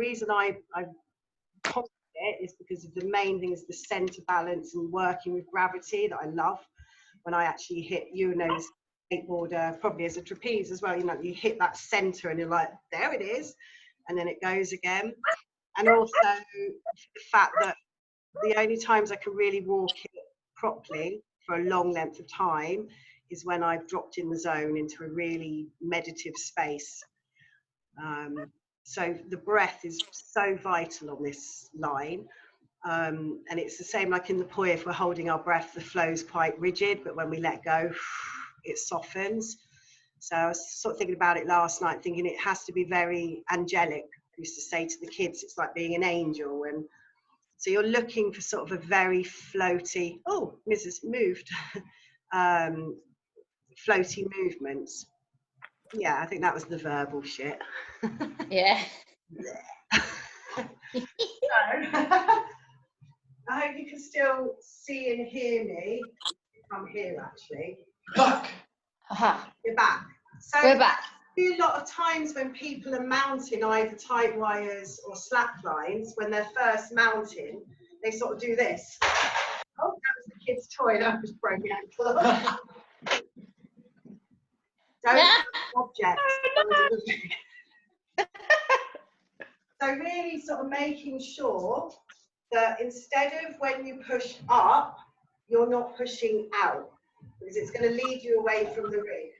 reason I copied it is because of the main thing is the center balance and working with gravity that I love. When I actually hit, you know, as a skateboarder, probably as a trapeze as well, you know, you hit that center and you're like, there it is, and then it goes again. And also the fact that the only times I can really walk it properly for a long length of time is when I've dropped in the zone into a really meditative space. So the breath is so vital on this line. And it's the same like in the poi, if we're holding our breath, the flow's quite rigid, but when we let go, it softens. So I was sort of thinking about it last night, thinking it has to be very angelic. I used to say to the kids, it's like being an angel. And so you're looking for sort of a very floaty, oh, Mrs. moved, floaty movements. Yeah, I think that was the verbal shit. Yeah. I hope you can still see and hear me. I'm here actually. Back. You're back. So We're back. A lot of times when people are mounting either tight wires or slack lines, when they're first mounting, they sort of do this. Oh, that was the kid's toy that was broken out. Don't objects. So really sort of making sure that instead of when you push up, you're not pushing out, because it's going to lead you away from the rig.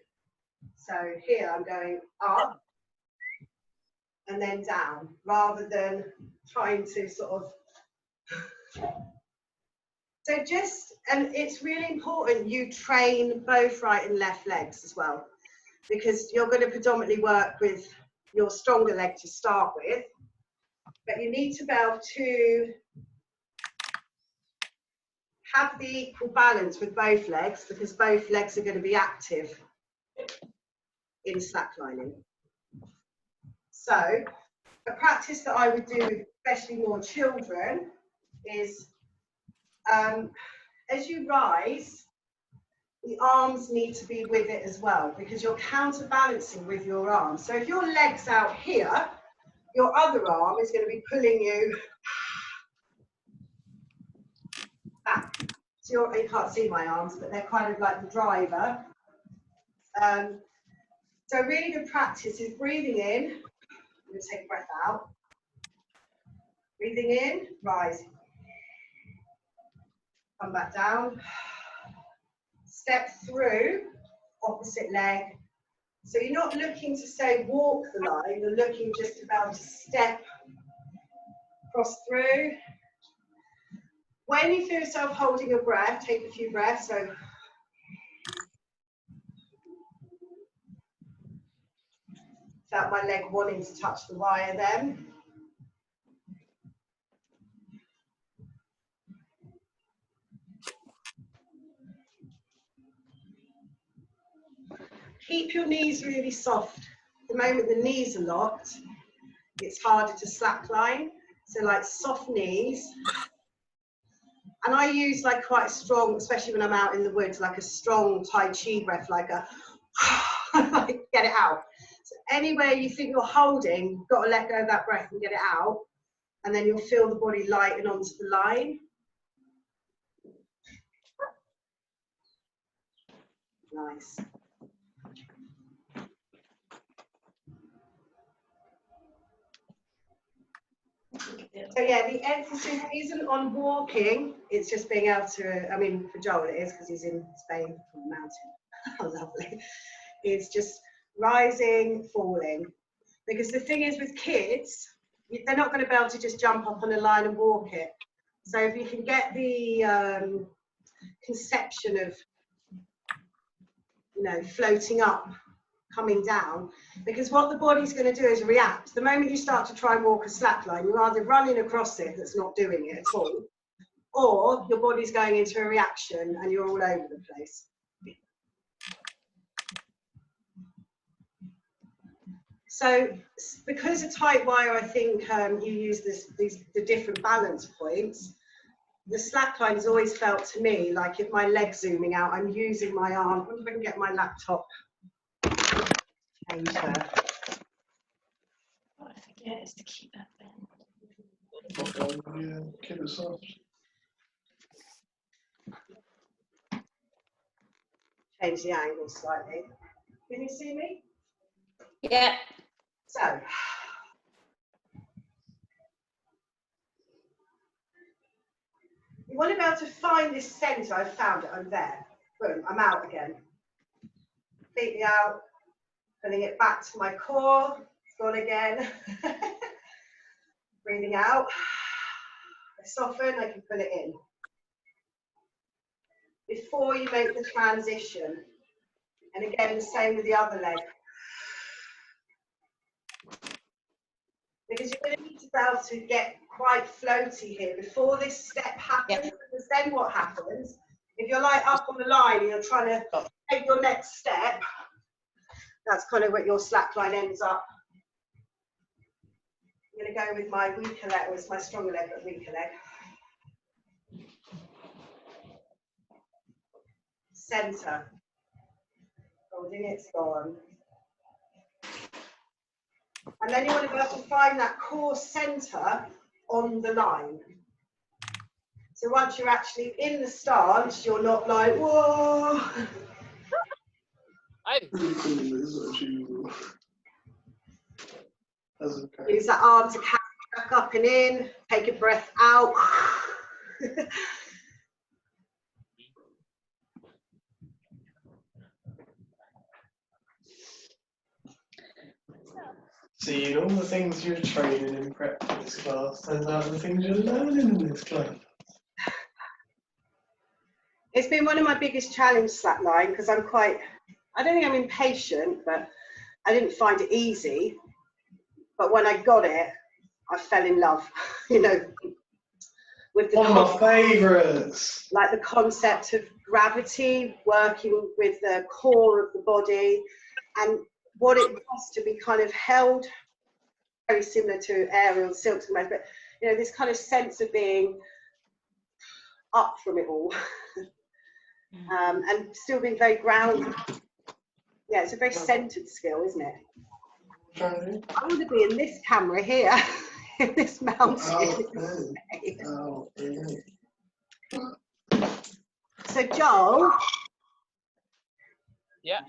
So here I'm going up and then down, rather than trying to sort of. So just, and it's really important you train both right and left legs as well, because you're going to predominantly work with your stronger leg to start with, but you need to be able to have the equal balance with both legs, because both legs are going to be active in slacklining. So a practice that I would do with especially more children is as you rise, the arms need to be with it as well, because you're counterbalancing with your arms. So if your leg's out here, your other arm is going to be pulling you back. So you can't see my arms, but they're kind of like the driver. So a really good practice is breathing in. I'm going to take a breath out. Breathing in, rise. Come back down. Step through, opposite leg. So you're not looking to say walk the line, you're looking just about to step cross through. When you feel yourself holding your breath, take a few breaths. So felt my leg wanting to touch the wire then. Keep your knees really soft. The moment the knees are locked, it's harder to slackline. So like soft knees. And I use like quite a strong, especially when I'm out in the woods, like a strong Tai Chi breath, like a, like get it out. So anywhere you think you're holding, you've got to let go of that breath and get it out. And then you'll feel the body lighten onto the line. Nice. So yeah, the emphasis isn't on walking, it's just being able to, I mean, for Joel it is because he's in Spain on the mountain. How lovely. It's just rising, falling. Because the thing is with kids, they're not going to be able to just jump up on a line and walk it. So if you can get the conception of, you know, floating up, coming down, because what the body's going to do is react. The moment you start to try and walk a slack line, you're either running across it that's not doing it at all, or your body's going into a reaction and you're all over the place. So because of tight wire, I think you use the different balance points. The slack line has always felt to me like if my leg's zooming out, I'm using my arm. I wonder if I can get my laptop. Change her. What I forget is to keep that bend. Yeah, keep it soft. Change the angle slightly. Can you see me? Yeah. So, you want to be able to find this centre. I found it. I'm there. Boom. I'm out again. Completely out. Pulling it back to my core. It's gone again. Breathing out. I soften. I can pull it in. Before you make the transition. And again, the same with the other leg. Because you're going to need to be able to get quite floaty here before this step happens. Yep. Because then what happens, if you're like up on the line and you're trying to take your next step, that's kind of what your slack line ends up. I'm going to go with my weaker leg, or it's my stronger leg, but weaker leg. Centre. Holding it's gone. And then you want to be able to find that core centre on the line. So once you're actually in the stance, you're not like, whoa. Use that arm to carry back up and in. Take a breath out. See, all the things you're training in prep for this class turns out the things you're learning in this class. It's been one of my biggest challenges, Slackline, because I don't think I'm impatient, but I didn't find it easy. But when I got it, I fell in love, you know, with the one of my favourites. Like the concept of gravity, working with the core of the body, and what it was to be kind of held, very similar to aerial silks, but you know, this kind of sense of being up from it all. And still being very grounded. Yeah, it's a very centered skill, isn't it? I want to be in this camera here, in this mountain. So Joel, yeah,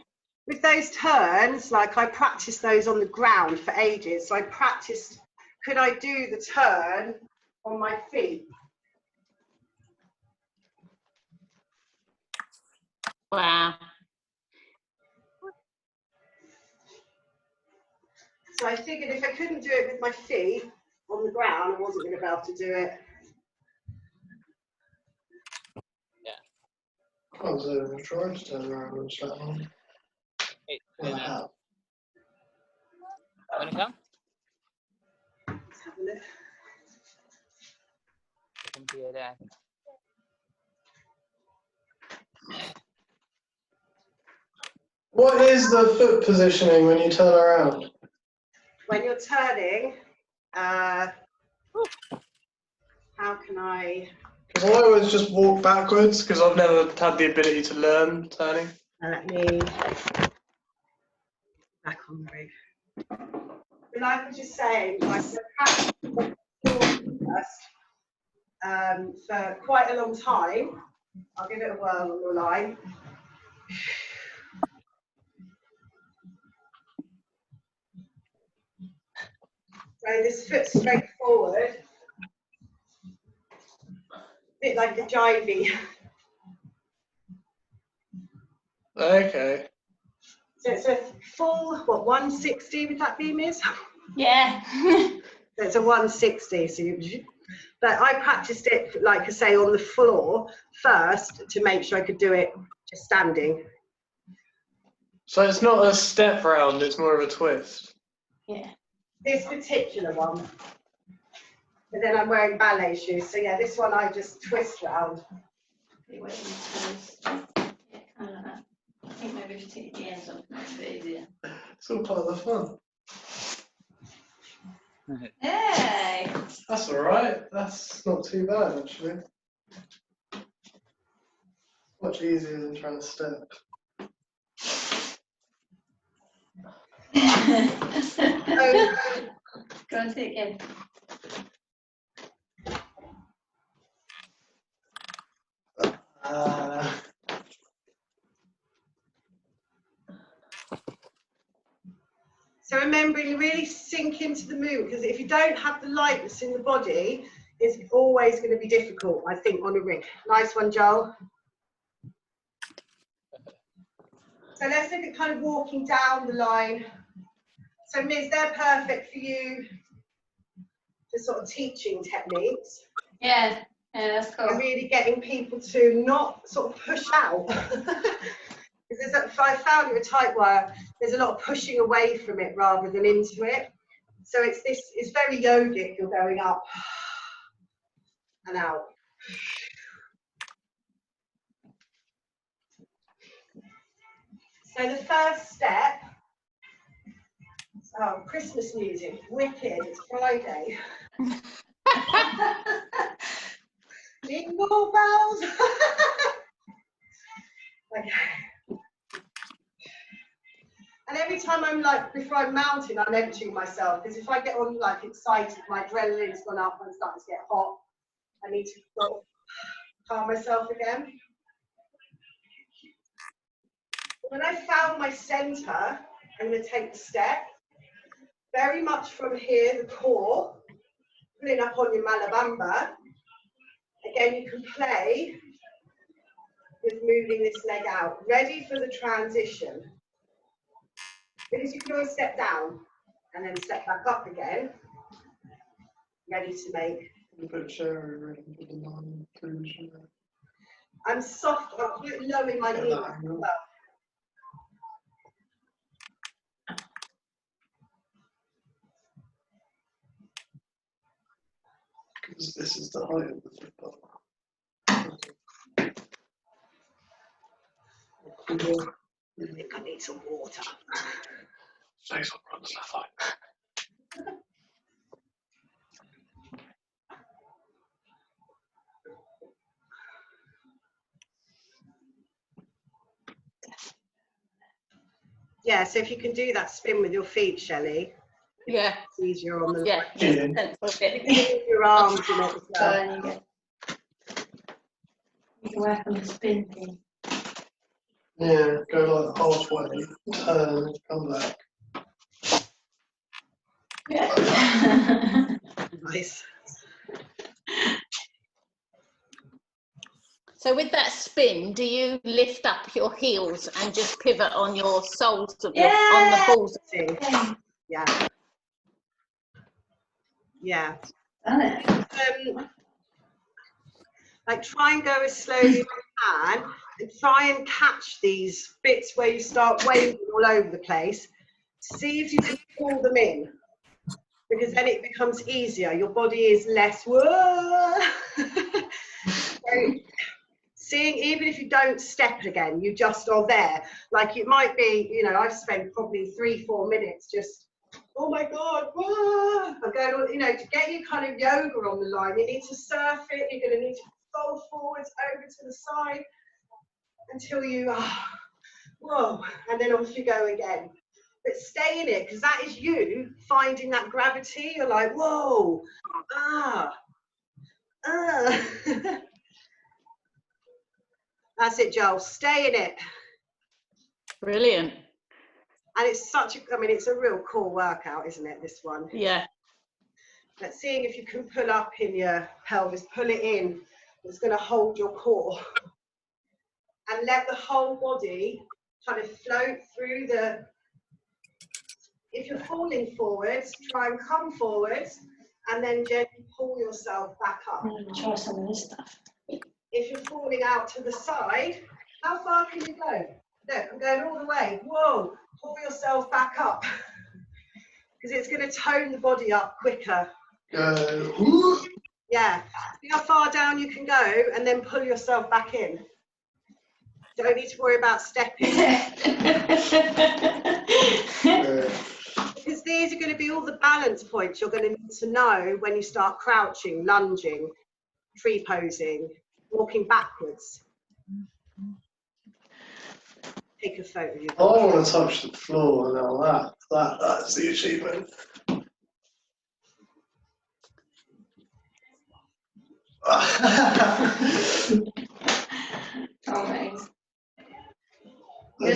with those turns, like I practiced those on the ground for ages. So I practiced, could I do the turn on my feet? Wow. So I figured if I couldn't do it with my feet on the ground, I wasn't going to be able to do it. Yeah. I was trying to turn around and slap on. Hey, Well, I have. wanna come? Let's have a look. Come to your dad. What is the foot positioning when you turn around? When you're turning, how can I? Because I always just walk backwards because I've never had the ability to learn turning. Let me back on the rig. But like I was just saying, I practiced for quite a long time. I'll give it a whirl on the line. So this foot straight forward, a bit like a jivey. Okay. So it's a full, what, 160 would that be, Miss? Yeah. So it's a 160. So but I practiced it, like I say, on the floor first to make sure I could do it just standing. So it's not a step round, it's more of a twist. Yeah. This particular one. But then I'm wearing ballet shoes. So yeah, this one I just twist round. Yeah, kind of like that. I think maybe if you take the ends off, it might be easier. It's all part of the fun. Hey! That's alright, that's not too bad actually. Much easier than trying to step. Go and take it. So remembering, really sink into the movement, because if you don't have the lightness in the body, it's always going to be difficult, I think, on a rig. Nice one, Joel. So let's look at kind of walking down the line. So Miz, they're perfect for you for sort of teaching techniques. Yeah, that's cool. And really getting people to not sort of push out. Because if I found with Tightwire, there's a lot of pushing away from it rather than into it. So it's very yogic. You're going up and out. So the first step, oh, Christmas music, wicked, it's Friday. Jingle bells. Okay. And every time I'm like, before I'm mounting, I'm emptying myself, because if I get on like excited, my adrenaline's gone up, I'm starting to get hot. I need to sort of calm myself again. When I found my center, I'm going to take the step. Very much from here, the core, pulling up on your Malabamba. Again, you can play with moving this leg out. Ready for the transition. Because you can always step down and then step back up again. Ready to make. I'm soft, I'm quite low in my knees as well. Because this is the height of the football. I think I need some water. Face on runs left eye. Yeah, so if you can do that spin with your feet, Shelley. Yeah. It's easier on the Yeah. You can move your arms in it as well. You can work on the spin thing. Yeah, go like halfway, turn, come back. Yeah. Nice. So with that spin, do you lift up your heels and just pivot on your soles of your, on the balls? Yeah. Yeah. Done it. Like try and go as slowly as you can, and try and catch these bits where you start waving all over the place. See if you can pull them in, because then it becomes easier. Your body is less whoa. So, seeing, even if you don't step again, you just are there. Like it might be, you know, I've spent probably 3-4 minutes just, oh my God, whoa. I'm going on, you know, to get your kind of yoga on the line, you need to surf it, you're going to need to fold forwards over to the side until you, whoa, and then off you go again. But stay in it, because that is you finding that gravity. You're like, whoa, That's it, Joel. Stay in it. Brilliant. And it's such a, I mean, it's a real cool workout, isn't it, this one? Yeah. But seeing if you can pull up in your pelvis, pull it in. It's going to hold your core. And let the whole body kind of float through the, if you're falling forwards, try and come forwards and then gently pull yourself back up. I'm going to try some of this stuff. If you're falling out to the side, how far can you go? Look, I'm going all the way. Whoa, pull yourself back up. Because it's going to tone the body up quicker. Go. Yeah, see how far down you can go and then pull yourself back in. Don't need to worry about stepping. Because these are going to be all the balance points you're going to need to know when you start crouching, lunging, free posing, walking backwards. Take a photo of you. I want to touch the floor now. That's the achievement.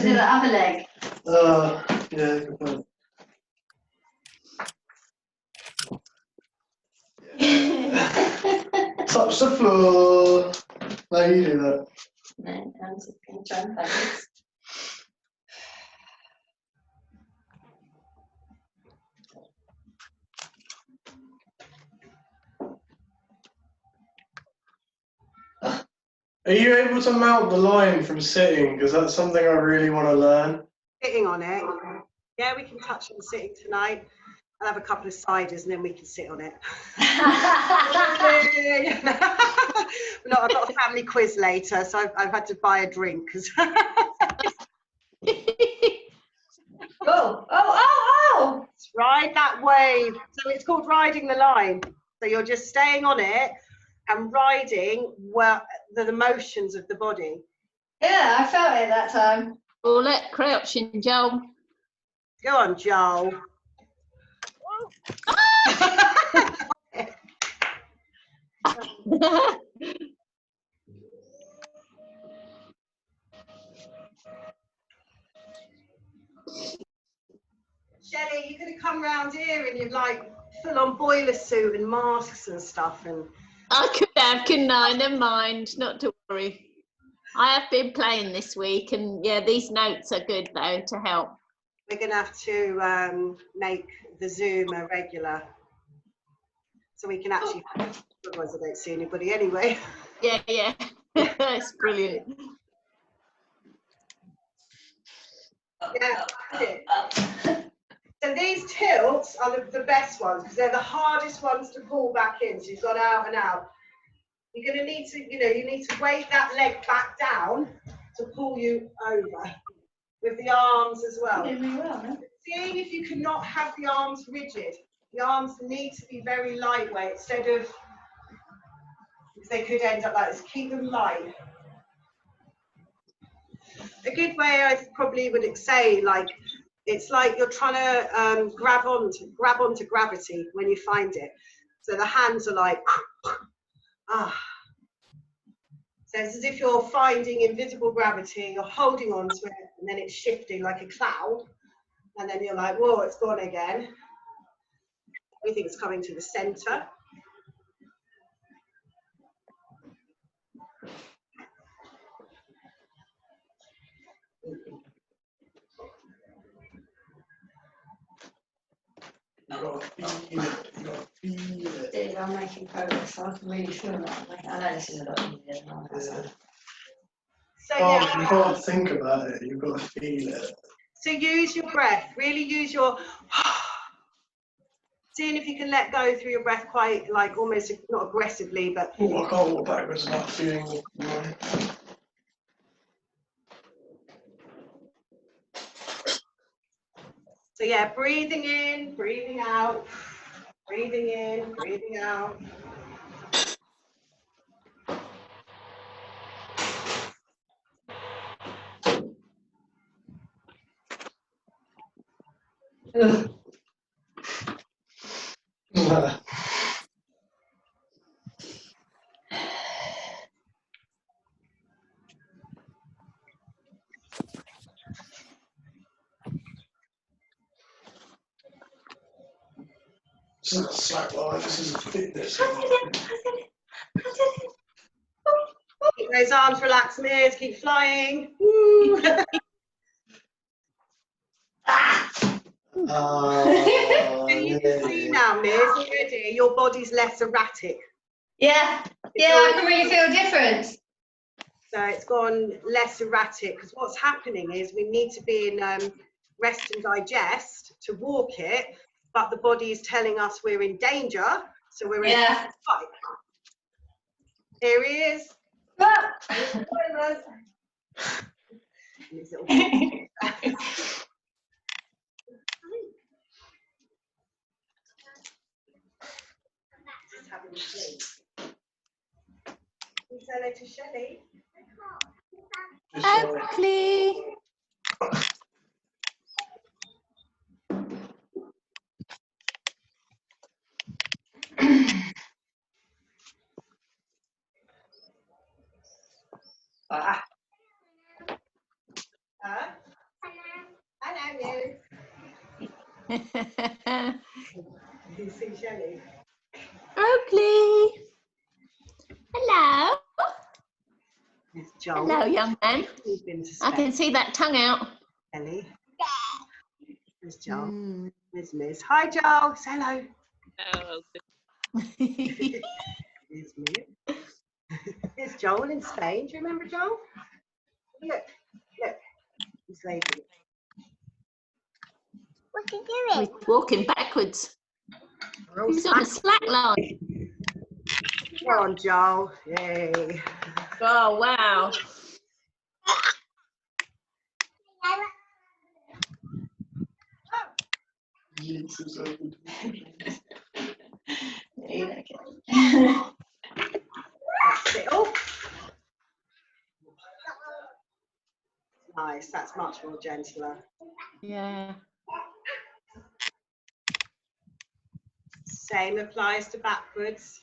is it the other leg? Yeah, good point. Touch the floor. No, you do that. No, I'm just going to try and focus. Are you able to mount the line from sitting? Because that's something I really want to learn. Sitting on it. Yeah, we can touch on sitting tonight. I'll have a couple of ciders and then we can sit on it. No, I've got a family quiz later, so I've had to buy a drink. Oh! Ride that wave. So it's called riding the line. So you're just staying on it and riding the motions of the body. Yeah, I felt it that time. All that crouching, Joel. Go on, Joel. Shelley, you could have come round here in your like full-on boiler suit and masks and stuff. And I could have, couldn't I? Never mind, not to worry. I have been playing this week, and yeah, these notes are good though to help. we're going to have to make the Zoom a regular, so we can actually. Otherwise, I don't see anybody anyway. Yeah, it's brilliant. Yeah, that's it. So these tilts are the best ones because they're the hardest ones to pull back in. So you've got out and out. You're going to need to, you need to weight that leg back down to pull you over with the arms as well. Seeing if you cannot have the arms rigid. The arms need to be very lightweight instead of, because they could end up like this. Keep them light. A good way I probably would say, like, it's like you're trying to grab onto gravity when you find it. So the hands are like, ah. So it's as if you're finding invisible gravity, you're holding on to it, and then it's shifting like a cloud. And then you're like, whoa, it's gone again. Everything's coming to the center. You got to feel it. You got to feel it. Dude, I'm making progress, so I can really feel that. I know this is a lot easier than all that. Yeah. So You yeah. can't think about it. You've got to feel it. So use your breath. Really use your. Seeing if you can let go through your breath quite, like, almost not aggressively, but. Oh, I can't walk backwards without feeling the line. So yeah, breathing in, breathing out, breathing in, breathing out. This isn't slackline, this is fitness. Keep those arms relaxed, Miz, keep flying. Woo. You can see now, Miz, already your body's less erratic. Yeah, I can really feel a difference. So it's gone less erratic because what's happening is we need to be in rest and digest to walk it, but the body is telling us we're in danger, so we're in fight. Here he is. Just having a sleep. Can you say hello to Shelley? Oakley. Huh? You see Shelley? Oakley. Hello. It's Joel. Hello, young man. He's been to I Spain. can see that tongue out. Shelley. There's Joel. There's Miss. Hi, Joel. Say hello. Oh, There's Miss. There's Joel in Spain. Do you remember Joel? Look. He's lazy. What are you He's doing? walking backwards. We're all He's on a slack line. Go on, Joel. Yay. Oh, wow. Yeats is open. That's it. Oh. Nice. That's much more gentler. Yeah. Same applies to backwards.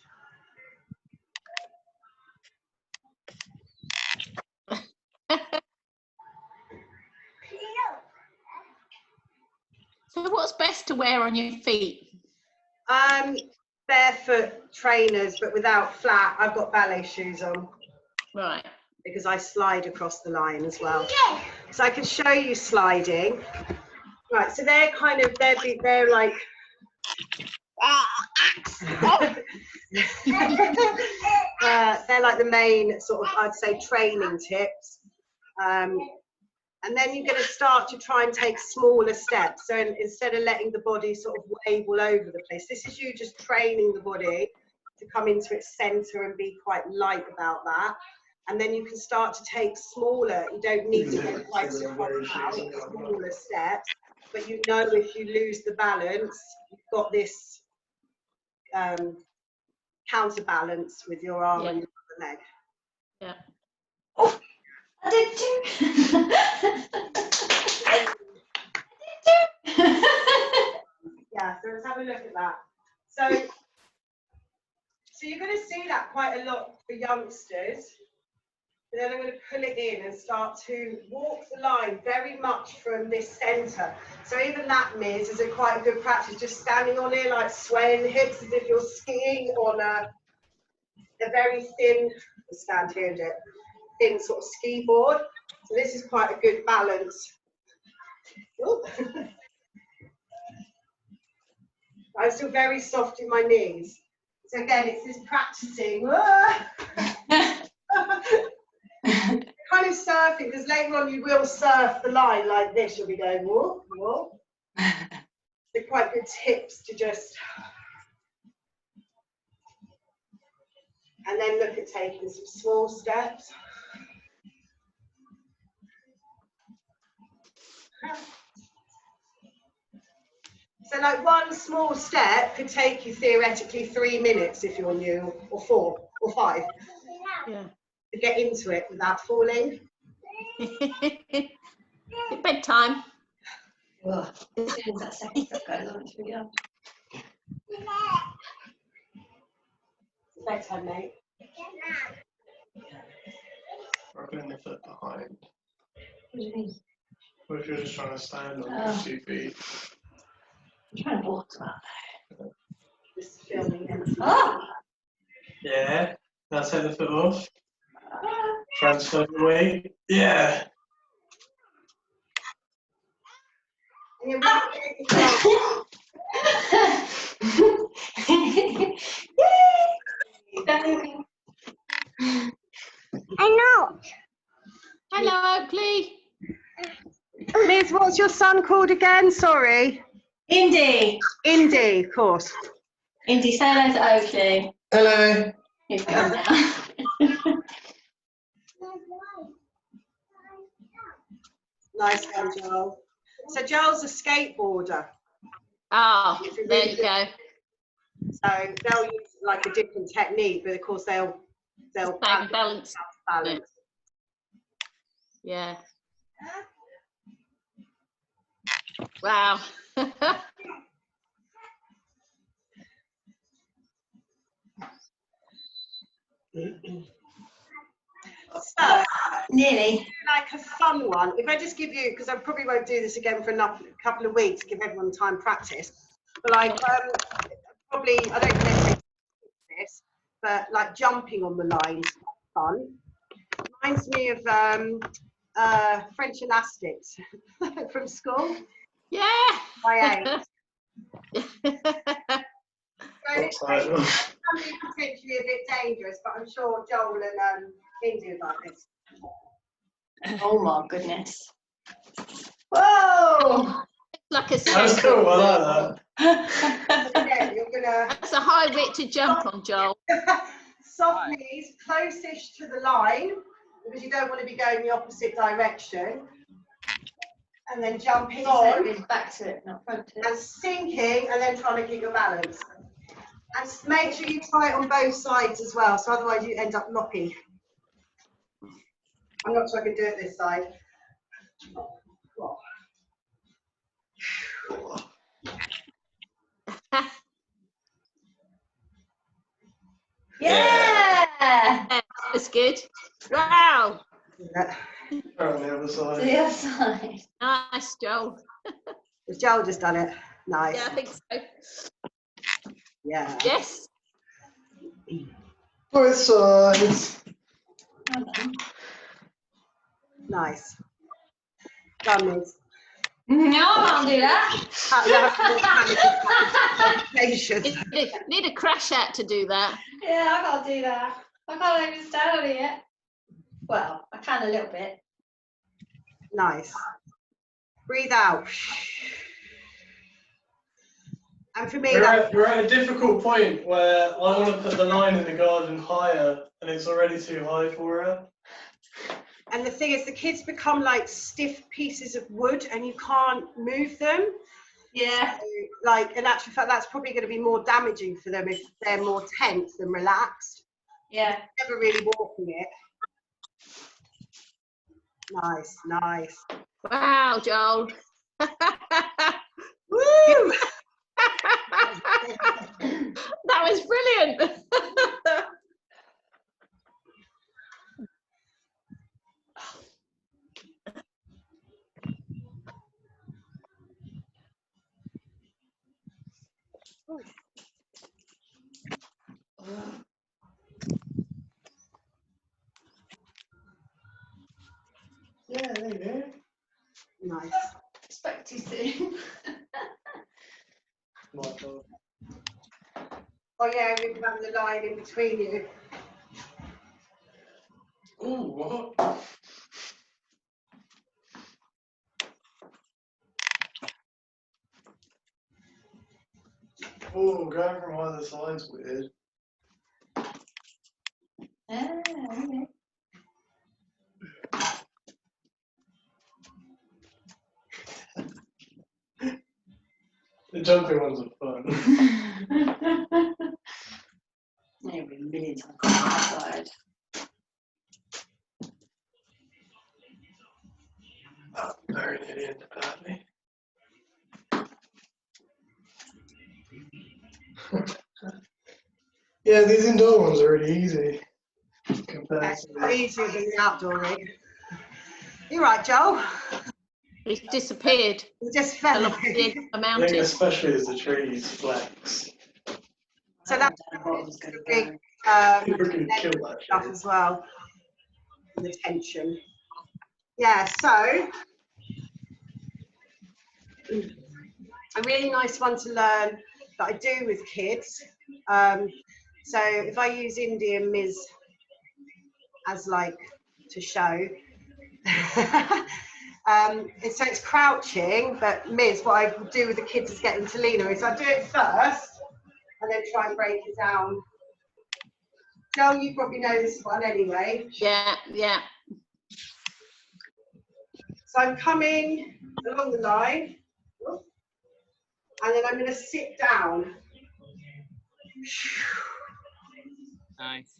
So what's best to wear on your feet? Barefoot trainers, but without flat. I've got ballet shoes on Right. because I slide across the line as well. So I can show you sliding. Right, so they're kind of, they're like, they're like the main sort of, I'd say, training tips. And then you're going to start to try and take smaller steps. So instead of letting the body sort of wave all over the place, this is you just training the body to come into its center and be quite light about that. And then you can start to take smaller, you don't need to go quite so far out, smaller steps. But you know if you lose the balance, you've got this counterbalance with your arm and your other leg. Yeah. Oh, I did too. Yeah, so let's have a look at that. So you're going to see that quite a lot for youngsters. And then I'm going to pull it in and start to walk the line very much from this centre. So even that, Miz, is a quite a good practice, just standing on here, like swaying the hips as if you're skiing on a very thin, stand here and do it, thin sort of ski board. So this is quite a good balance. I'm still very soft in my knees. So again, it's this practicing. Kind of surfing, because later on you will surf the line like this. You'll be going, whoa, whoa. They're quite good tips to just, and then look at taking some small steps. So like one small step could take you theoretically 3 minutes if you're new, or 4 or 5. Yeah. To get into it without falling. Bedtime. Well, as soon as that second step goes on, it's really hard. It's bedtime, mate. Rubbing the foot behind. What do you mean? What if you're just trying to stand on Oh. your 2 feet? I'm trying to walk about. Just filming it. Oh! Yeah. Now take the foot off. Transfer the weight. Yeah. And you're really I know. Hello, Oakley. Liz, what's your son called again? Sorry. Indy! Indy, of course. Indy, say hello to Oakley. Hello. He's gone now. Nice one, Joel. So Joel's a skateboarder. Oh, there you go. So they'll use like a different technique, but of course they'll Same balance. balance. Yeah. Wow. So Nearly. Like a fun one. If I just give you, because I probably won't do this again for a couple of weeks, give everyone time to practice. But like, probably, I don't know this, but like jumping on the lines, fun. Reminds me of French elastics from school. Yeah. My age. What's So that? potentially a bit dangerous, but I'm sure Joel and Indy about this. Oh my goodness. Whoa! Like a That's cool, I like that. Again, you're gonna That's a high bit to jump on, Joel. soft knees closest to the line, because you don't want to be going the opposite direction. And then jumping on. Back to it, not front to it. And sinking, and then trying to keep your balance. And make sure you try it on both sides as well, so otherwise you end up loppy. I'm not sure I can do it this side. Yeah! That's good. Wow. Yeah. On the other To side. the other side. Nice, Joel. Has Joel just done it? Nice. Yeah, I think so. Yeah. Yes. Both sides. Well done. Nice. Done, Liz. No, I can't do that. Patience. Need a crash out to do that. Yeah, I can't do that. I can't even stand on it yet. Well, I can a little bit. Nice. Breathe out. And for me, We're at a difficult point where I want to put the line in the garden higher and it's already too high for her. and the thing is, the kids become like stiff pieces of wood and you can't move them. Yeah. So, like, in actual fact, that's probably going to be more damaging for them if they're more tense than relaxed. Yeah. Never really walking it. Nice, nice. Wow, Joel. Woo! That was brilliant. Yeah, there you go. Nice. Expect you to. My God. Oh yeah, we can have the line in between you. Ooh, what? Ooh, going from either side's weird. Okay. The jumping ones are fun. There'll be millions of outside. Oh, very near the end apparently. Yeah, these indoor ones are really easy compared That's to quite easier than the outdoor rig. You're right, Joel. He's disappeared. You just fell Along in. the edge of the I think mountain. especially as the trees flex. So that's going a big People can kill that stuff shit. as well. The tension. Yeah, so a really nice one to learn that I do with kids. So if I use Indy and Ms as like to show, so it's crouching, but Ms, what I do with the kids is get them to lean on is I do it first and then try and break it down. Joel, you probably know this one anyway. Yeah, yeah. So I'm coming along the line, and then I'm going to sit down. Nice.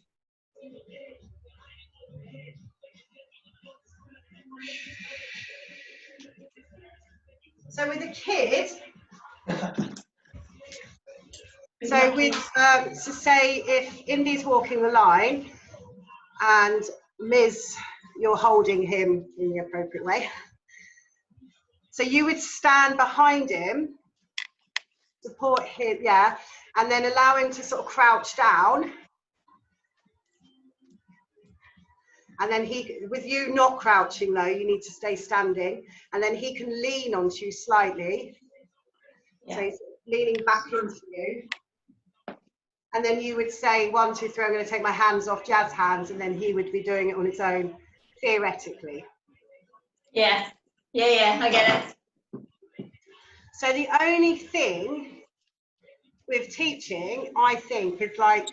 So with a kid, so with so say if Indy's walking the line and Ms you're holding him in the appropriate way. So you would stand behind him, support him, yeah, and then allow him to sort of crouch down. And then he, with you not crouching though, you need to stay standing. And then he can lean onto you slightly. Yeah. So he's leaning back into you. And then you would say, 1, 2, 3, I'm going to take my hands off Jaz's hands, and then he would be doing it on its own, theoretically. Yeah, I get it. So the only thing with teaching, I think, is like,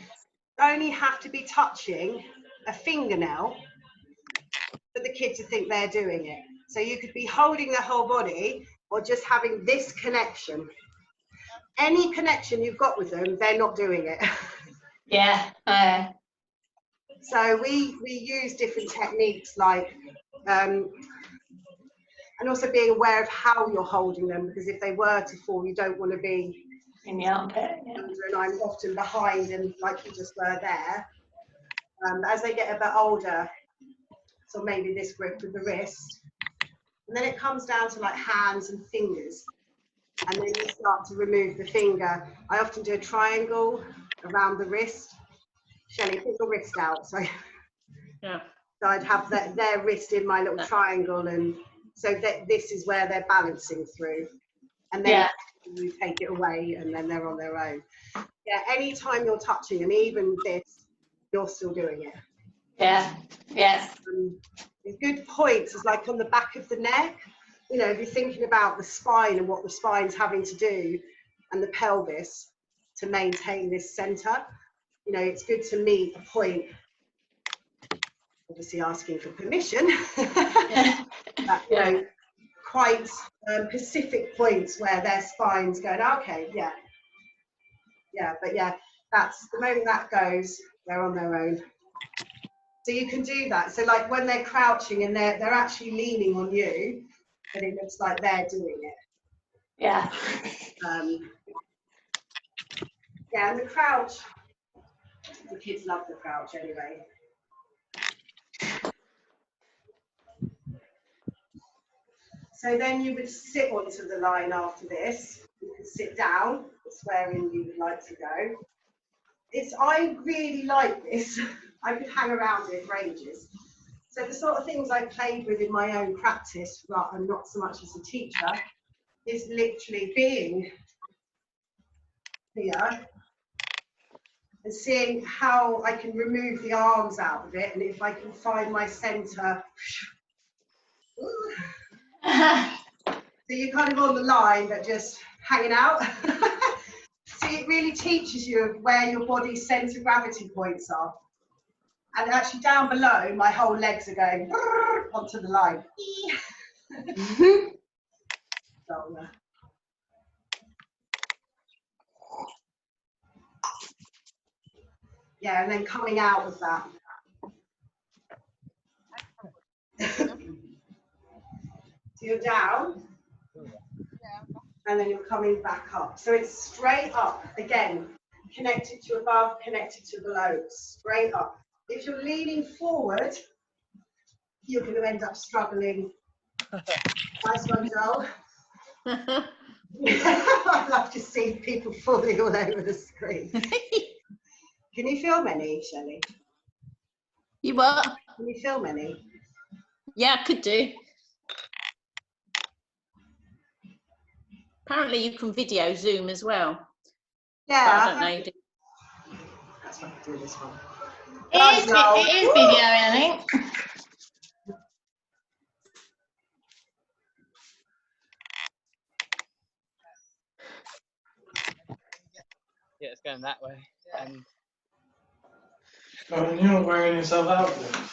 only have to be touching a fingernail for the kid to think they're doing it. So you could be holding the whole body or just having this connection. Any connection you've got with them, they're not doing it. Yeah. So we use different techniques like, and also being aware of how you're holding them, because if they were to fall, you don't want to be in the armpit. Yeah. under, and I'm often behind and like you just were there. As they get a bit older, so maybe this grip with the wrist, and then it comes down to like hands and fingers, and then you start to remove the finger. I often do a triangle around the wrist. Shelley, put your wrist out. So, Yeah. so I'd have their wrist in my little triangle, and so that this is where they're balancing through, and then you take it away, and then they're on their own. Yeah, anytime you're touching them, even this, you're still doing it. Yeah. Yes. Good points is like on the back of the neck. You know, if you're thinking about the spine and what the spine's having to do, and the pelvis to maintain this center, you know, it's good to meet a point. Obviously, asking for permission. But, you know, quite specific points where their spine's going, okay, yeah, but yeah, that's the moment that goes, they're on their own. So you can do that. So like when they're crouching and they're actually leaning on you, but it looks like they're doing it. Yeah. Yeah, and the crouch, the kids love the crouch anyway. So then you would sit onto the line after this. You can sit down, it's wherein you would like to go. I really like this. I could hang around it for ages. So the sort of things I played with in my own practice, and not so much as a teacher, is literally being here and seeing how I can remove the arms out of it, and if I can find my center. So you're kind of on the line, but just hanging out. So it really teaches you where your body's center gravity points are. And actually down below, my whole legs are going onto the line. So, yeah, and then coming out of that. So you're down, and then you're coming back up. So it's straight up, again, connected to above, connected to below, straight up. If you're leaning forward, you're going to end up struggling. Nice one, Joel. I love to see people falling all over the screen. Can you film any, Shelley? You what? Can you film any? Yeah, I could do. Apparently you can video Zoom as well. Yeah. But I don't know. You do. That's why I can do this one. It is video, I think. Yeah, it's going that way. And Oh, you're not wearing yourself out then.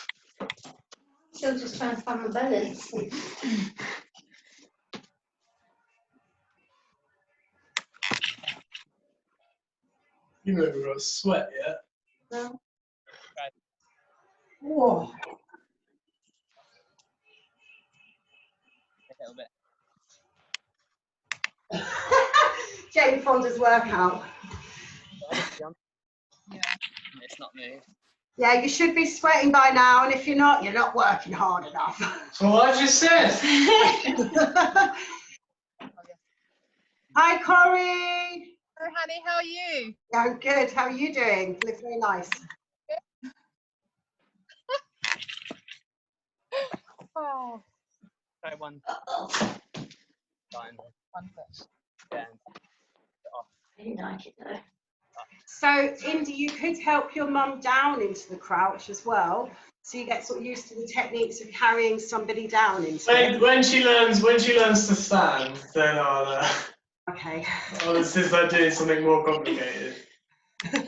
Still just trying to find my balance. You've never got sweat yet. No. Right. Whoa. a little bit. Jane Fonda's workout. Yeah. It's not moved. Yeah, you should be sweating by now, and if you're not working hard enough. So what I just said. Hi, Corey. Oh, honey, how are you? Yeah, I'm good. How are you doing? You look very nice. Oh, Try one. Fine. one first. Yeah. You like it though. So, Indy, you could help your mum down into the crouch as well, so you get sort of used to the techniques of carrying somebody down into it. When she learns to stand, then I'll Okay. this is like doing something more complicated. Fun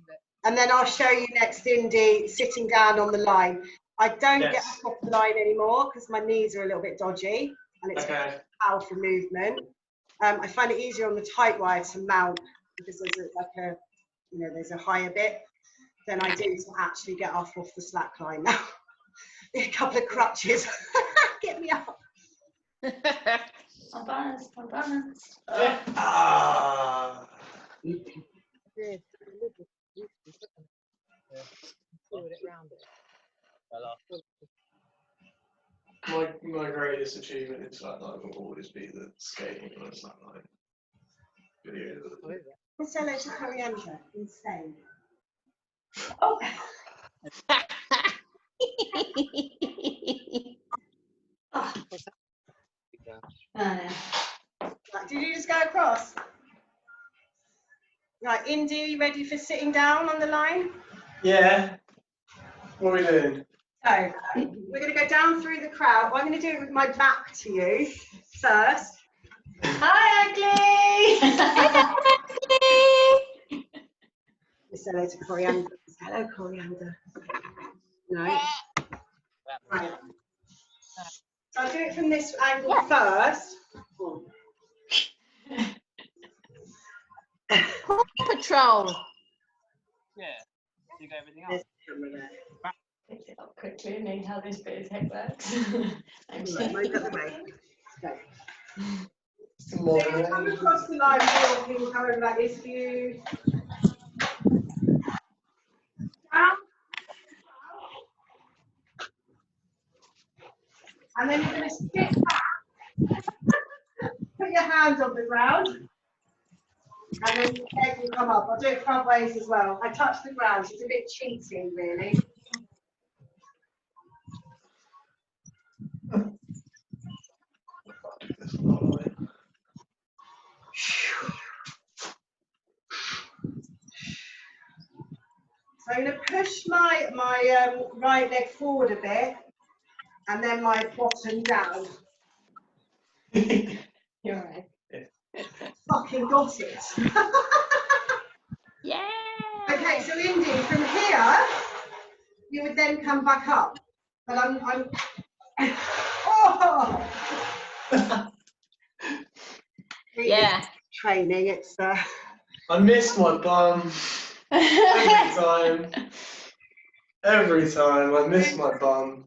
bit. And then I'll show you next, Indy, sitting down on the line. I don't get Yes. up off the line anymore because my knees are a little bit dodgy, and it's Okay. a powerful movement. I find it easier on the Tightwire to mount because there's a higher bit than I do to actually get off the slackline now. A couple of crutches. Get me up. I'm balanced, I'm balanced. Ah. Good. Forward it round it. My greatest achievement in Slackline will always be the skating on a Slackline video. Let's say hello to Coriander. Insane. Oh, Right, did you just go across? Right, Indy, are you ready for sitting down on the line? Yeah. What are we doing? So, we're going to go down through the crowd. Well, I'm going to do it with my back to you first. hi, ugly. Let's say hello to Coriander. Hello, Coriander. No. Right. So I'll do it from this angle first. Paw Patrol. Yeah. You got everything There's else. the camera there. Pick it up quickly and need how this bit of heck works. Thanks. Right, move out the way. Okay. So More you come across the line walking, however that is for you. Down. And then you're going to sit back. Put your hands on the ground. And then your leg will come up. I'll do it front ways as well. I touch the ground, so it's a bit cheating, really. So I'm going to push my right leg forward a bit, and then my bottom down. You're right. Fucking got it. Yeah. Okay, so Indy, from here, you would then come back up. But I'm oh! Yeah. Training, it's I miss my bum every time. I miss my bum.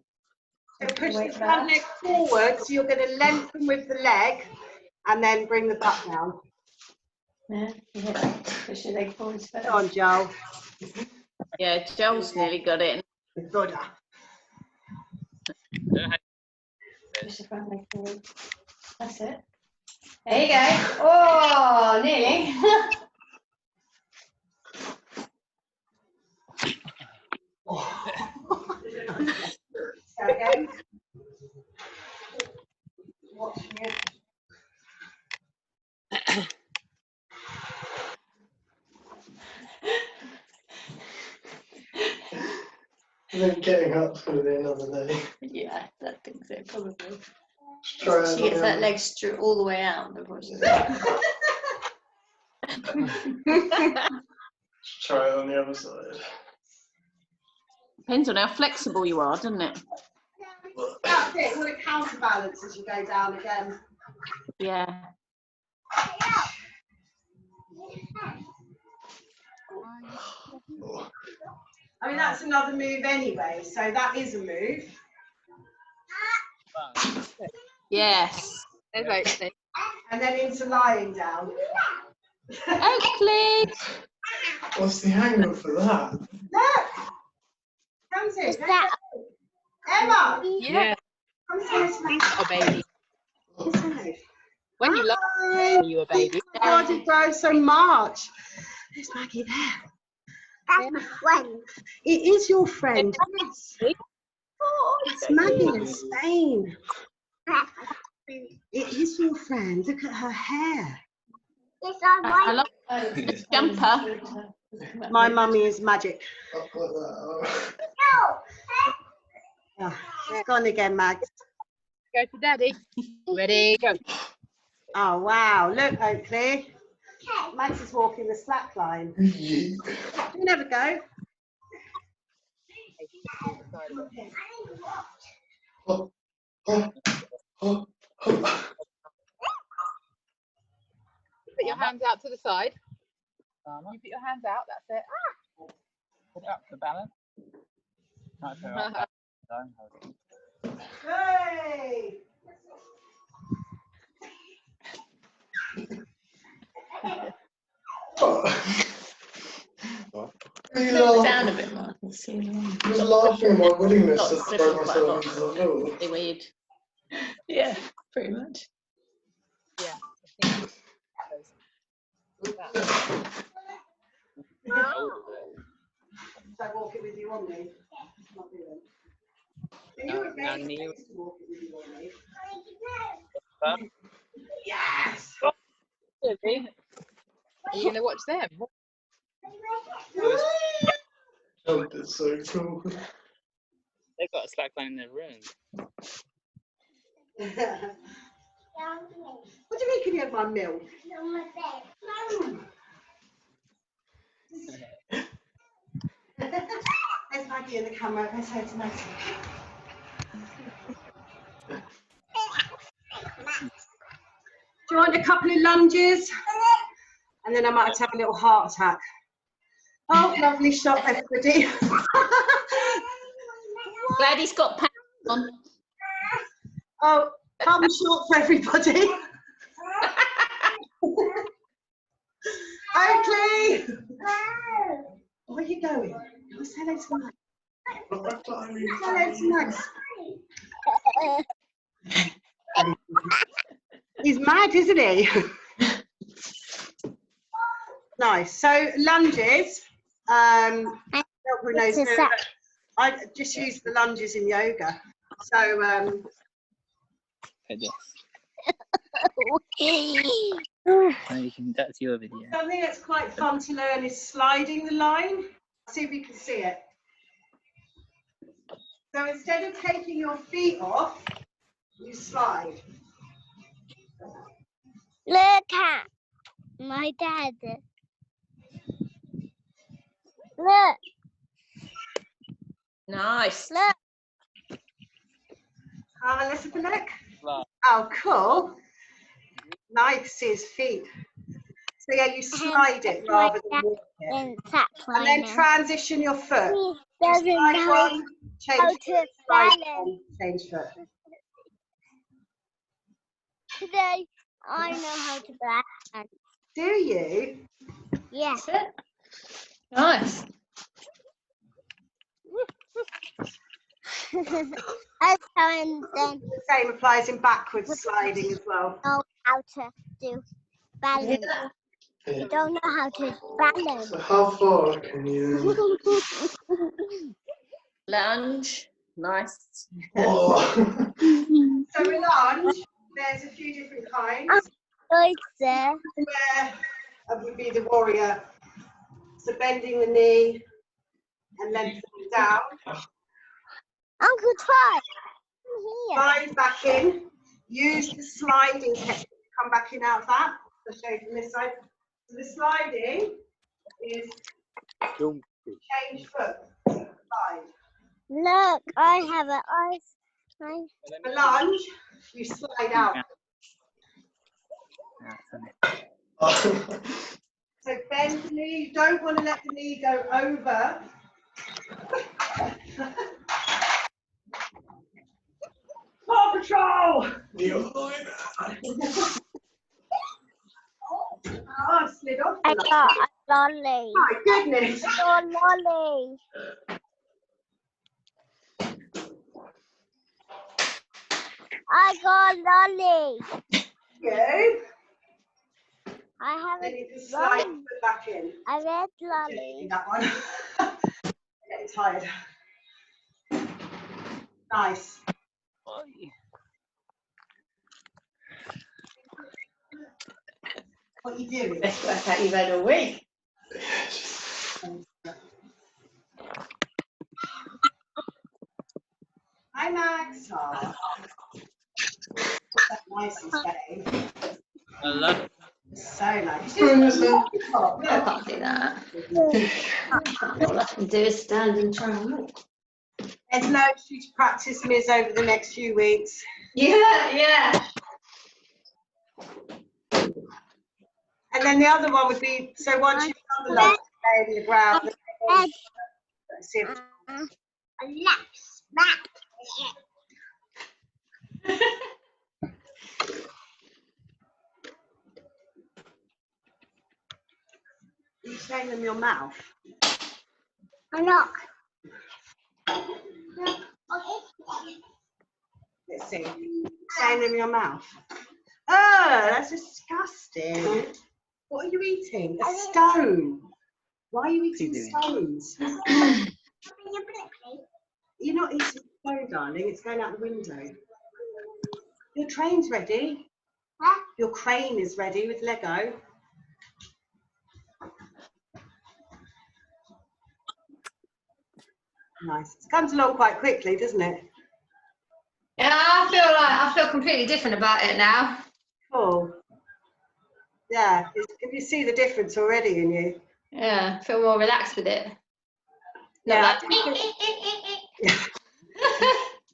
so push the front leg forward, so you're going to lengthen with the leg, and then bring the butt down. Yeah, yeah. Push your leg forward first. Come on, Joel. Yeah, Joel's nearly got it. Good. Push the front leg forward. That's it. There you go. Oh, nearly. So again. Watching it. And then getting up's going to be another day. Yeah, I think so, probably. Just try it She gets on that the leg all the way out before she Just try it on the other side. Depends on how flexible you are, doesn't it? That's it. You want to counterbalance as you go down again. Yeah. I mean, that's another move anyway, so that is a move. Yes. And then into lying down. Oakley. What's the angle for that? Look! Comes in. Is that Emma! Yeah. Come say hello. A baby. Come say hello. When you love Hi. you a baby. God, you grow so much. There's Maggie there. that's my friend? It is your friend. Yes. Oh, It's Maggie in Spain. That's my friend. It is your friend. Look at her hair. It's on I my love the jumper. My mummy is magic. I'll put that up. Oh, she's gone again, Mags. Go to daddy. Ready, go. Oh, wow. Look, Oakley. Mags is walking the slack line. Yeet. You never go. Oh, oh, oh, oh. Put your hands out to the side. You put your hands out, that's it. Put it up for balance. Right, so up, down, hold it. Hey! You Look down a laugh- bit more. Let's see. I was laughing at my willingness to Lots of throw different myself quite into the pool. Pretty weird. Yeah, pretty much. Yeah. I think Should I walk it with you on me? Not doing. Are you No, okay? no, kneel. To walk it with you on me? Up. Yes! Are you going to watch them? Oh, it's so cool. They've got a slackline in their room. What do you mean, can you have my milk? No. There's Maggie in the camera. Let's say to Maggie. Do you want a couple of lunges? And then I might have to have a little heart attack. Oh, lovely shot, everybody. Glad he's got pants on. Oh, come short for everybody. Oakley! Where are you going? Go say hello to Max. Hello to Max. He's mad, isn't he? Nice. So lunges. Who knows? It's a sack. I just use the lunges in yoga. So Like this. Okay. That's your video. something that's quite fun to learn is sliding the line. See if you can see it. So instead of taking your feet off, you slide. Look at my dad. Look, Nice. look. Let's have a look. Wow. Oh, cool. Nice, see his feet. So yeah, you slide it rather than walk it. In that And then line. transition your foot. He doesn't Slide know one, how change to foot, slide balance. one, change foot. Today, I know how to balance. Do you? Yes. Nice. As and then The same applies in backwards sliding as well. know how to do balance. You don't know how to balance. So how far can you? Lunge. Nice. Oh. So a lunge, there's a few different kinds. Right there. Where would be the warrior. So bending the knee and lengthening down. Uncle Todd, I'm here. Slide back in. Use the sliding technique to come back in out of that. I'll show you from this side. So the sliding is change foot. Slide. Look, I have an ice. The lunge, you slide out. So bend the knee. You don't want to let the knee go over. Paw Patrol! Oh, I've slid off. I got a lolly. My goodness. I got a lolly. I got a lolly. Good. I have Then a you can slide lolly. it back in. A red Do lolly. that one. Getting tired. Nice. What are you doing? Best workout you've had all week. Hi, Max. Oh. That's nice and steady. I love it. So nice. Look. I can't do that. All I can do is stand and try and walk. There's no issue to practice, Miz, over the next few weeks. Yeah. And then the other one would be, so once you've done the last day in the ground, Red. let's see if Relax. Back. you're saying them your mouth. I'm not. Let's see. Saying them your mouth. Oh, that's disgusting. What are you eating? A stone. Why are you eating stones? You're not eating a stone, darling. It's going out the window. Your train's ready. Huh? Your crane is ready with Lego. Nice. It comes along quite quickly, doesn't it? Yeah, I feel completely different about it now. Cool. Yeah. Can you see the difference already in you? Yeah, I feel more relaxed with it. Yeah. Not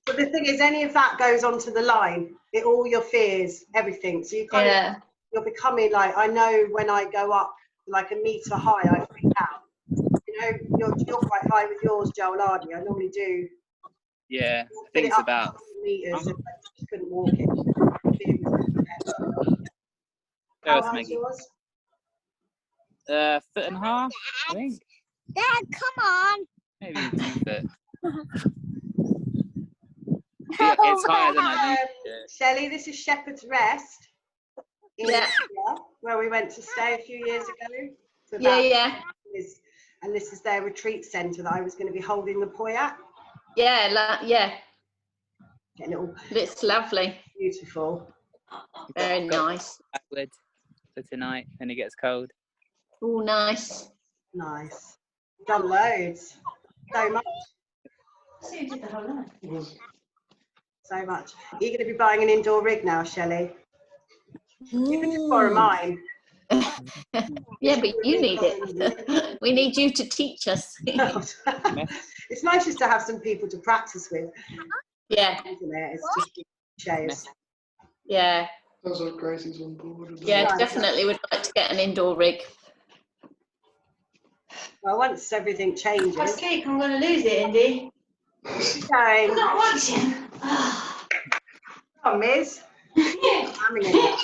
But the thing is, any of that goes onto the line. All your fears, everything. So you kind of, you're becoming like, I know when I go up like a metre high, I freak out. You know, you're quite high with yours, Joel, aren't you? I normally do. Yeah, I Put think it it's up about. meters, and I just couldn't walk it. How There's high's Maggie. yours? 1.5 foot, I think. Dad, come on. Maybe 2 foot. Yeah, it's higher than I need. Shelley, this is Shepherd's Rest in Yeah. India, where we went to stay a few years ago. So Yeah. and this is their retreat centre that I was going to be holding the poi at. Yeah. Getting it all It's lovely. beautiful. Very nice. Backward for tonight when it gets cold. Oh, nice. Nice. Done loads. So much. So you did the whole lot. So much. Are you going to be buying an indoor rig now, Shelley? You can just borrow mine. Yeah, but you need it. We need you to teach us. It's nice just to have some people to practice with, Yeah, isn't it? It's just shows. yeah. Sounds like Gracie's on board. Yeah, definitely would like to get an indoor rig. Well, once everything changes. If I sleep, I'm going to lose it, Indy. Going. I'm not watching. Come on, Miz. Yeah. I'm in it.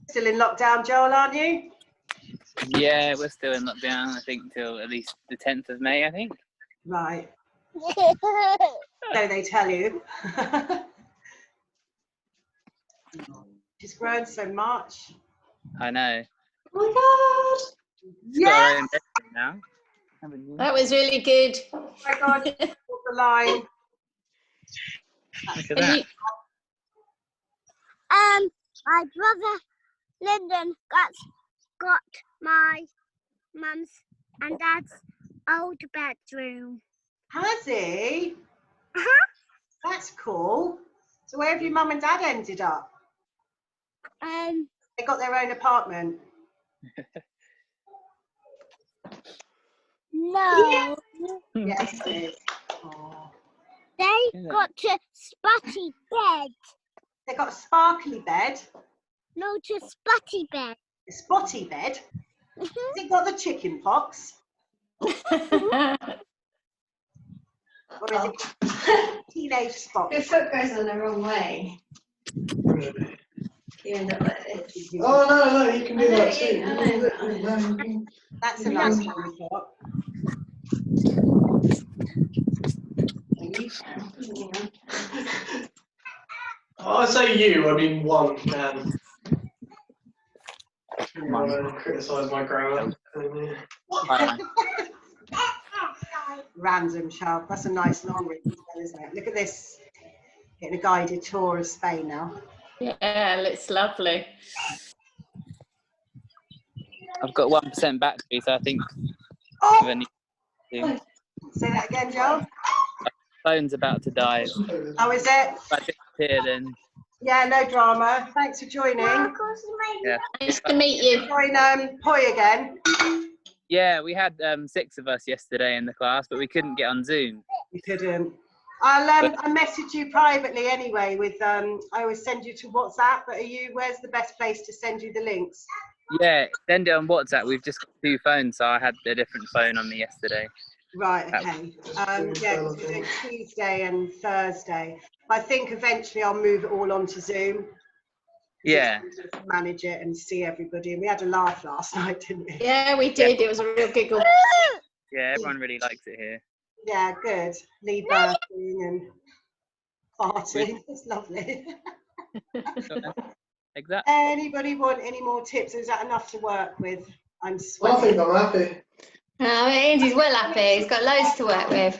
Still in lockdown, Joel, aren't you? Yeah, we're still in lockdown, I think, till at least the 10th of May, I think. Right. So they tell you. She's grown so much. I know. Oh She's got her own bedroom now, haven't you? That was really good. Oh my God, off the line. Look at that. My brother Lyndon got my mum's and dad's old bedroom. Has he? Uh-huh. That's cool. So where have your mum and dad ended up? They got their own apartment. No. Yes, it is. Oh. They got a spotty bed. They got a sparkly bed, No, just spotty bed. a spotty bed. Has it got the chicken pox? Or is it teenage spot? Your foot goes on the wrong way. Really? You end up like this. Oh no, you can do I know, that too. I know. No, you can- That's a nice one we've got. You can. Oh, I say you, I mean one can. You want to criticise my grammar? Right. Random sharp. That's a nice long ring, isn't it? Look at this. Getting a guided tour of Spain now. Yeah, it's lovely. I've got 1% battery, so I think Oh, if anything, say that again, Joe. phone's about to die. If How is it? I disappear, then Yeah, no drama. Thanks for joining. yeah. Nice to meet you. Join Poi again. Yeah, we had 6 of us yesterday in the class, but we couldn't get on Zoom. You couldn't. I'll message you privately anyway. With I always send you to WhatsApp. But where's the best place to send you the links? Yeah, send it on WhatsApp. We've just got 2 phones, so I had a different phone on me yesterday. Right. Okay. Yeah, 'cause we do Tuesday and Thursday. I think eventually I'll move it all onto Zoom. Yeah. Just manage it and see everybody. And we had a laugh last night, didn't we? Yeah, we did. It was a real giggle. Yeah, everyone really likes it here. Yeah, good. Lee birthing and farting. It's lovely. Like that. Anybody want any more tips? Is that enough to work with? I'm I sweating. think I'm happy. Andy's well happy. He's got loads to work with.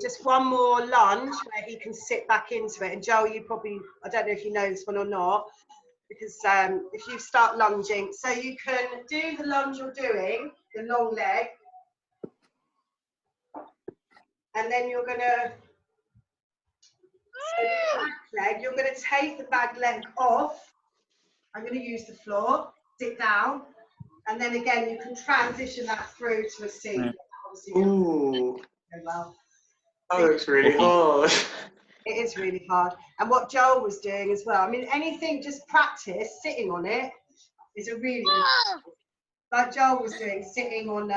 Just one more lunge where he can sit back into it. And Joel, you probably, I don't know if you know this one or not, because if you start lunging, so you can do the lunge you're doing, the long leg, and then you're going to, so the back leg, you're going to take the back leg off. I'm going to use the floor, sit down, and then again you can transition that through to a seat. Obviously, Ooh, very well. that looks really hard. It is really hard. And what Joel was doing as well, I mean, anything, just practice sitting on it is a really, like Joel was doing, sitting on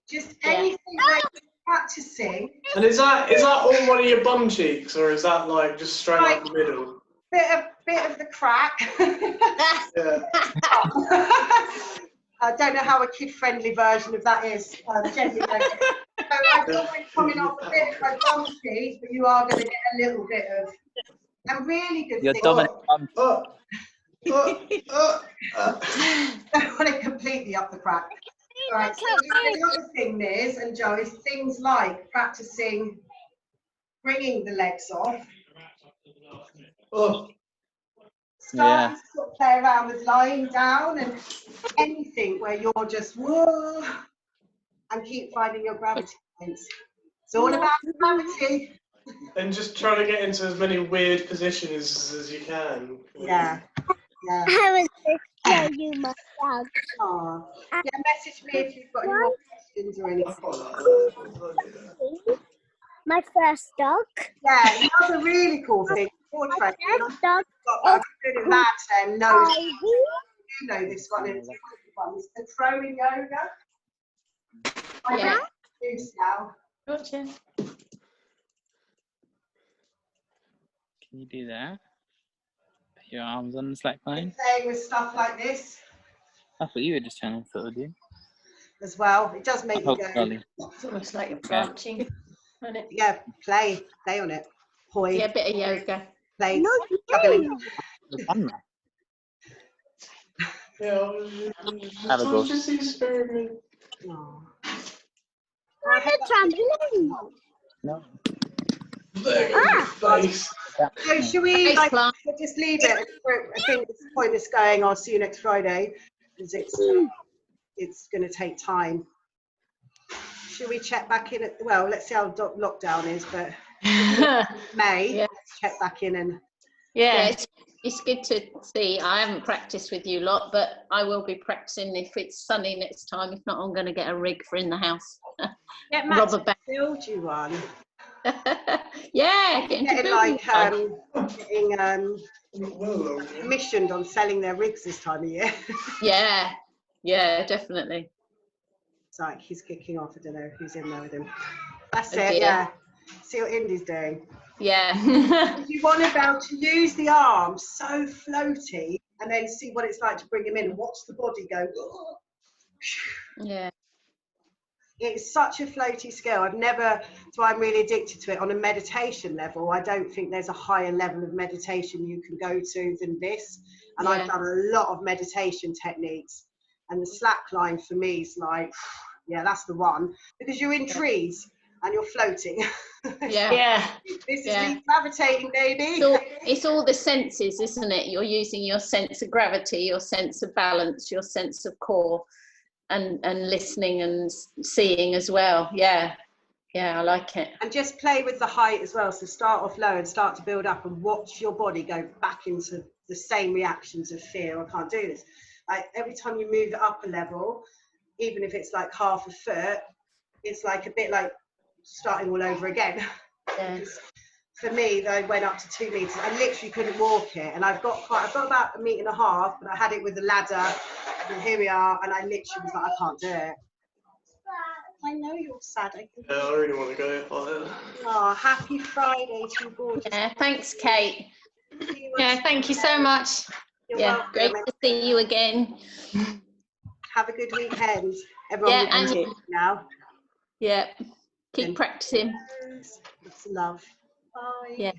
just anything where you're practicing. And is that on one of your bum cheeks, or is that like just straight up the middle? Bit of the crack. Yeah. I don't know how a kid-friendly version of that is. Gently so I don't want coming off a bit of my bum cheek, but you are going to get a little bit of a really good Your thing. dominant Don't want it completely up the crack. Right, so the other thing is, and Joe, is things like practicing bringing the legs off. Oh. Starting to sort of play around with lying down and anything where you're just whoa and keep finding your gravity points. It's all about gravity. And just trying to get into as many weird positions as you can. Yeah. Yeah. I was just show you my dog. Aww. Yeah, message me if you've got any more questions or anything. My first dog. Yeah, another really cool thing. My first dog. I'm good at that and no, Ivy. you know this one and it's the throwing yoga. I Yeah. do now. Gotcha. Can you do that? Put your arms on the slackline. Playing with stuff like this That's what you were just trying to sort of do. as well. It does make you Oh, go. golly. It's almost like you're branching, isn't it? Yeah, play on it. Poi, Yeah, a bit of yoga. play, No, you juggling. You've done that. Yeah, Have a go. just experiment. Aw. on the trampoline. No. There goes your face. So should we Face like, plant. just leave it? I think it's pointless going. I'll see you next Friday because it's going to take time. Should we check back in at, well, let's see how lockdown is, but May, Yeah. let's check back in and Yeah, it's good to see. I haven't practiced with you lot, but I will be practicing if it's sunny next time. If not, I'm going to get a rig for in the house. get Matt Rubber band. build you one. Yeah, get into Getting building. like getting commissioned on selling their rigs this time of year. Yeah, definitely. It's like he's kicking off. I don't know who's in there with him. That's Oh, it, dear. yeah. See what Indy's doing. Yeah. You want to be able to use the arms so floaty and then see what it's like to bring him in and watch the body go. Yeah. It's such a floaty skill. So I'm really addicted to it on a meditation level. I don't think there's a higher level of meditation you can go to than this. And I've done a lot of meditation techniques. And the slackline for me is like, yeah, that's the one. Because you're in trees and you're floating. Yeah. This is me gravitating, baby. It's all the senses, isn't it? You're using your sense of gravity, your sense of balance, your sense of core, and listening and seeing as well. Yeah, I like it. And just play with the height as well. So start off low and start to build up and watch your body go back into the same reactions of fear. I can't do this. Like every time you move it up a level, even if it's like half a foot, it's like a bit like starting all over again. Yeah. For me, though, I went up to 2 meters. I literally couldn't walk it, and I've got about 1.5 meters, but I had it with a ladder. And here we are, and I literally was like, I can't do it. I know you're sad. Yeah, I really want to go. Oh, happy Friday to you, gorgeous. Yeah, thanks, Kate. Yeah, thank you so much. You're Yeah, welcome. great to see you again. Have a good weekend. Everyone will and be here now. Yeah, keep practicing. Lots of love. Bye. Yeah.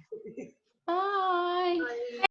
Bye. Bye.